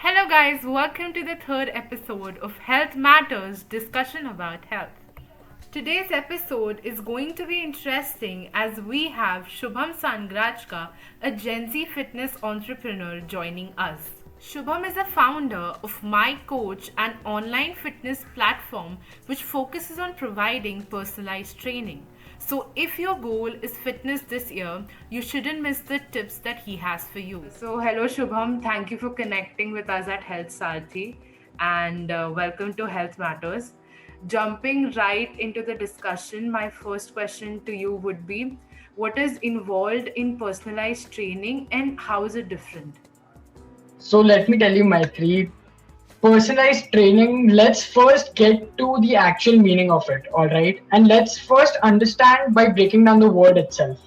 Hello, guys, welcome to the third episode of Health Matters discussion about health. Today's episode is going to be interesting as we have Shubham Sanghrajka, a Gen Z fitness entrepreneur, joining us. Shubham is a founder of MyCoach, an online fitness platform which focuses on providing personalized training. So, if your goal is fitness this year, you shouldn't miss the tips that he has for you. So, hello Shubham, thank you for connecting with us at Health Saarthi and welcome to Health Matters. Jumping right into the discussion, my first question to you would be, what is involved in personalized training and how is it different? So let me tell you my three personalized training. Let's first get to the actual meaning of it, all right? And let's first understand by breaking down the word itself.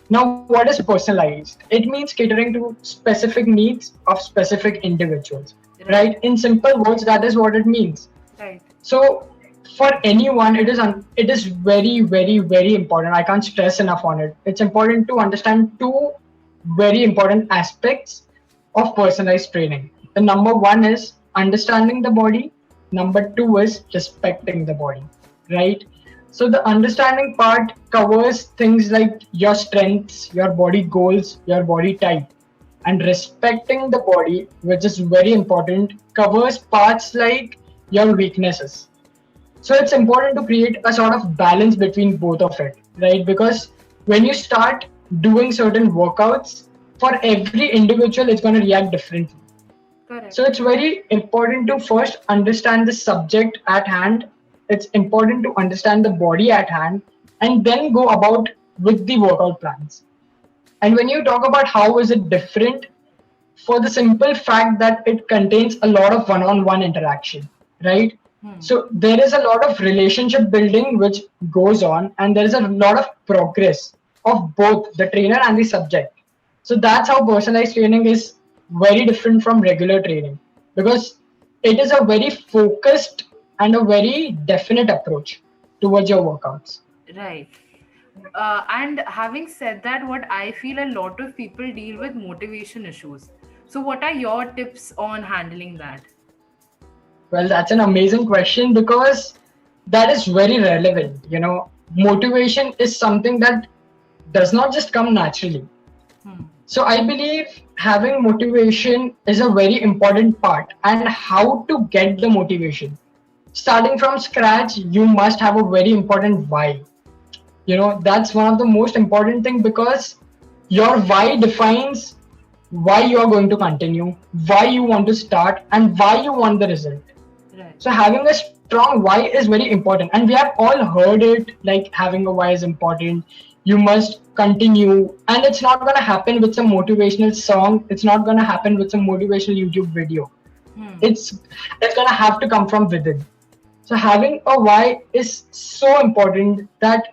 Now, what is personalized? It means catering to specific needs of specific individuals, right? In simple words, that is what it means. Right. So, for anyone, it is very, very, very important. I can't stress enough on it. It's important to understand two very important aspects of personalized training. The number one is understanding the body. Number two is respecting the body, right? So the understanding part covers things like your strengths, your body goals, your body type. And respecting the body, which is very important, covers parts like your weaknesses. So it's important to create a sort of balance between both of it, right? Because when you start doing certain workouts, for every individual, it's going to react differently. Correct. So it's very important to first understand the subject at hand. It's important to understand the body at hand and then go about with the workout plans. And when you talk about how is it different, for the simple fact that it contains a lot of one-on-one interaction, right? So there is a lot of relationship building which goes on, and there is a lot of progress of both the trainer and the subject. So that's how personalized training is very different from regular training, because it is a very focused and a very definite approach towards your workouts. Right. And having said that, what I feel, a lot of people deal with motivation issues. So, what are your tips on handling that? Well, that's an amazing question because that is very relevant. Motivation is something that does not just come naturally. So I believe having motivation is a very important part, and how to get the motivation. Starting from scratch, you must have a very important why. That's one of the most important thing, because your why defines why you are going to continue, why you want to start, and why you want the result. Right. So having a strong why is very important, and we have all heard it, like having a why is important. You must continue, and it's not going to happen with some motivational song. It's not going to happen with some motivational YouTube video. It's going to have to come from within. So having a why is so important, that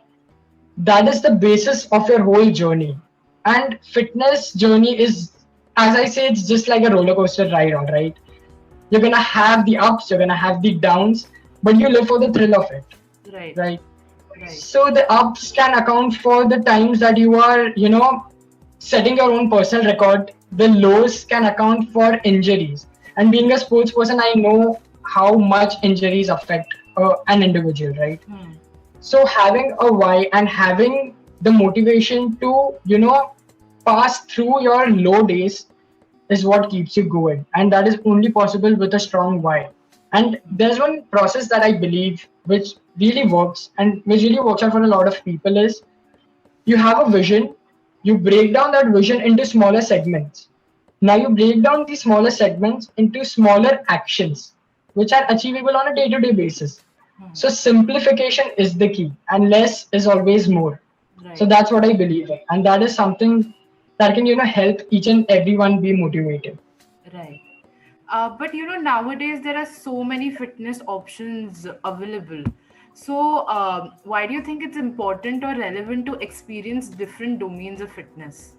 is the basis of your whole journey. And fitness journey is, as I say, it's just like a roller coaster ride, all right? You're going to have the ups, you're going to have the downs, but you live for the thrill of it. Right. Right. So the ups can account for the times that you are, setting your own personal record. The lows can account for injuries. And being a sports person, I know how much injuries affect an individual, right? So having a why and having the motivation to, pass through your low days is what keeps you going. And that is only possible with a strong why. And there's one process that I believe which really works and which really works out for a lot of people is, you have a vision, you break down that vision into smaller segments. Now you break down these smaller segments into smaller actions which are achievable on a day-to-day basis. So simplification is the key, and less is always more. Right. So that's what I believe in, and that is something that can help each and everyone be motivated. Right. But nowadays there are so many fitness options available. So, why do you think it's important or relevant to experience different domains of fitness?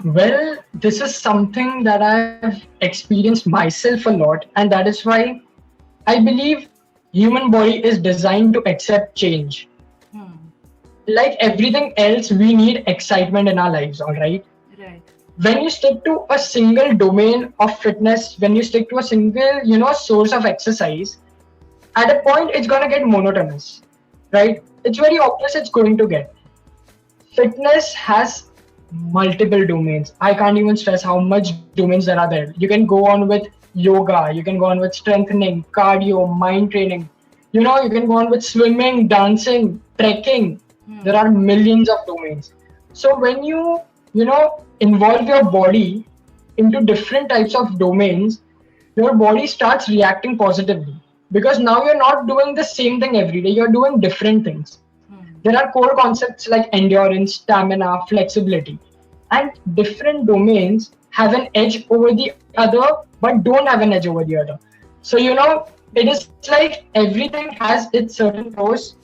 Well, this is something that I've experienced myself a lot, and that is why I believe human body is designed to accept change. Like everything else, we need excitement in our lives, all right? Right. when you stick to a single domain of fitness, when you stick to a single, source of exercise, at a point it's going to get monotonous, right? It's very obvious it's going to get. Fitness has multiple domains. I can't even stress how much domains there are there. You can go on with yoga, you can go on with strengthening, cardio, mind training. You can go on with swimming, dancing, trekking. There are millions of domains. So when involve your body into different types of domains, your body starts reacting positively because now you're not doing the same thing every day, you're doing different things. There are core concepts like endurance, stamina, flexibility, and different domains have an edge over the other but don't have an edge over the other. So it is like everything has its certain pros,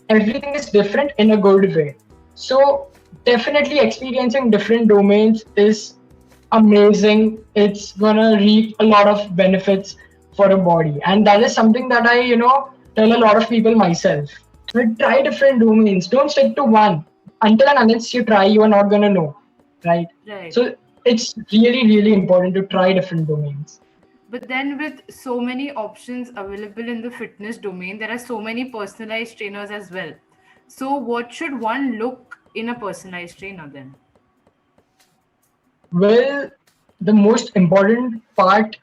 everything is different in a good way. So definitely experiencing different domains is amazing. It's gonna reap a lot of benefits for a body, and that is something that I tell a lot of people myself. But try different domains, don't stick to one. Until and unless you try, you are not gonna know, right? So it's really, really important to try different domains. But then with so many options available in the fitness domain, there are so many personalized trainers as well. So what should one look in a personalized trainer then? Well, the most important part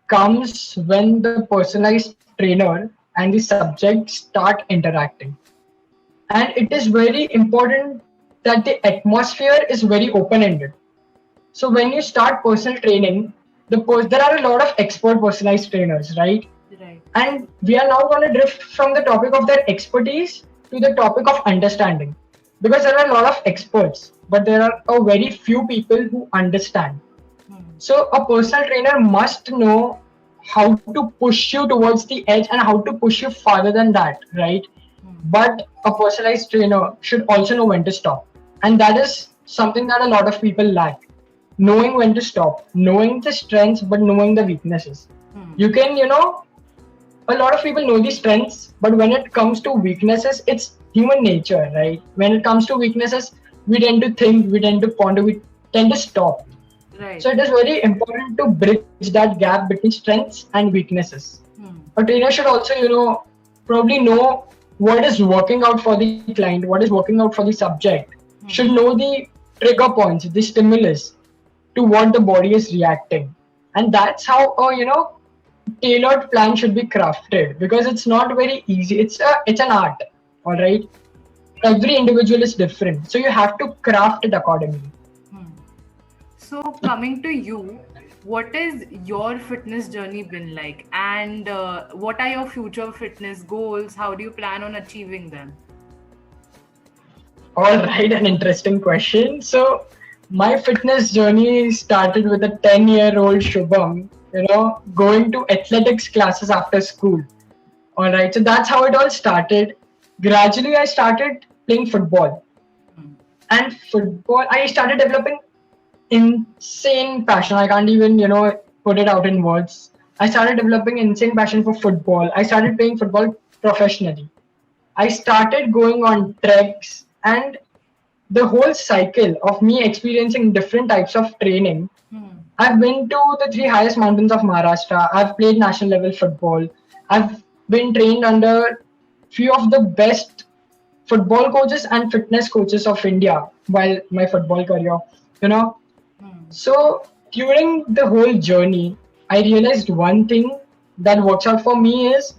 comes when the personalized trainer and the subject start interacting. And it is very important that the atmosphere is very open-ended. So when you start personal training, there are a lot of expert personalized trainers, right? And we are now going to drift from the topic of their expertise to the topic of understanding. Because there are a lot of experts, but there are a very few people who understand. So a personal trainer must know how to push you towards the edge and how to push you farther than that, right? But a personalized trainer should also know when to stop. And that is something that a lot of people lack. Knowing when to stop, knowing the strengths, but knowing the weaknesses. You can, a lot of people know the strengths, but when it comes to weaknesses, it's human nature, right? When it comes to weaknesses, we tend to think, we tend to ponder, we tend to stop. So it is very important to bridge that gap between strengths and weaknesses. A trainer should also, probably know what is working out for the client, what is working out for the subject. Should know the trigger points, the stimulus to what the body is reacting. And that's how a, tailored plan should be crafted, because it's not very easy. It's an art, all right? Every individual is different. So you have to craft it accordingly. So coming to you, what is your fitness journey been like, and what are your future fitness goals? How do you plan on achieving them? All right, an interesting question. So my fitness journey started with a 10-year-old Shubham, going to athletics classes after school. All right, so that's how it all started. Gradually, I started playing football. And football, I started developing insane passion. I can't even, put it out in words. I started developing insane passion for football. I started playing football professionally. I started going on treks, and the whole cycle of me experiencing different types of training. I've been to the 3 highest mountains of Maharashtra. I've played national level football. I've been trained under few of the best football coaches and fitness coaches of India while my football career, So during the whole journey, I realized one thing that works out for me is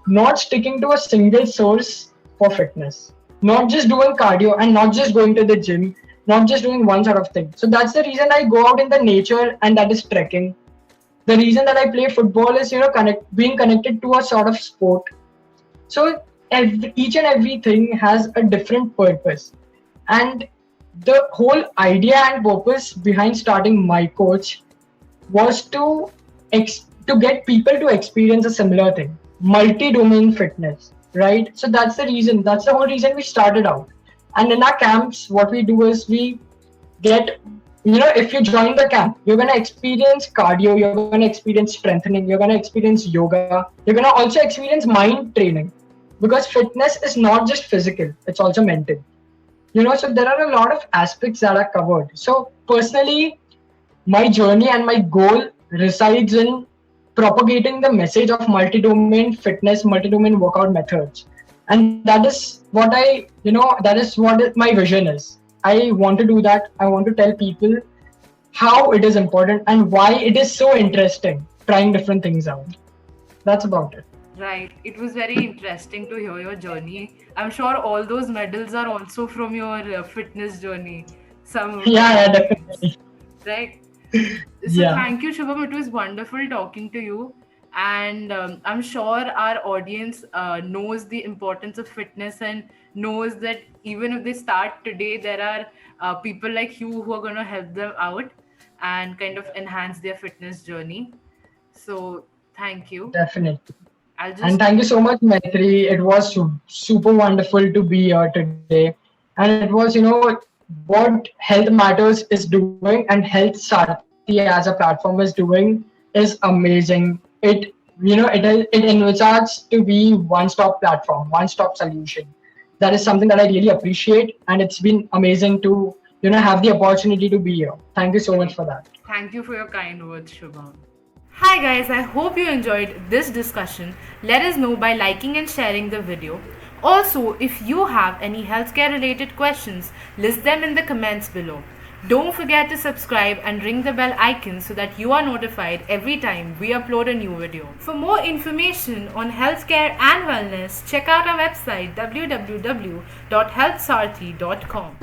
not sticking to a single source for fitness, not just doing cardio and not just going to the gym, not just doing one sort of thing. So that's the reason I go out in the nature, and that is trekking. The reason that I play football is, being connected to a sort of sport. So each and everything has a different purpose. And the whole idea and purpose behind starting MyCoach was to get people to experience a similar thing, multi-domain fitness, right? So that's the whole reason we started out. And in our camps, what we do is we get, if you join the camp, you're going to experience cardio, you're going to experience strengthening, you're going to experience yoga, you're going to also experience mind training, because fitness is not just physical, it's also mental. So there are a lot of aspects that are covered. So personally, my journey and my goal resides in propagating the message of multi-domain fitness, multi-domain workout methods. And that is what that is what my vision is. I want to do that. I want to tell people how it is important and why it is so interesting trying different things out. That's about it. Right. It was very interesting to hear your journey. I'm sure all those medals are also from your fitness journey. Some of Yeah, the definitely. right. So Yeah, thank you, Shubham. It was wonderful talking to you. And I'm sure our audience knows the importance of fitness and knows that even if they start today, there are people like you who are going to help them out and kind of enhance their fitness journey. So thank you. definitely. I'll And just thank you so much, Maitri. It was super wonderful to be here today. And it was, what Health Matters is doing and Health Saarthi as a platform is doing is amazing. It envisages to be one-stop platform, one-stop solution. That is something that I really appreciate, and it's been amazing to, have the opportunity to be here. Thank you so much great. for that. Thank you for your kind words, Shubham. Hi guys, I hope you enjoyed this discussion. Let us know by liking and sharing the video. Also, if you have any healthcare related questions, list them in the comments below. Don't forget to subscribe and ring the bell icon so that you are notified every time we upload a new video. For more information on healthcare and wellness, check out our website www.healthsaarthi.com.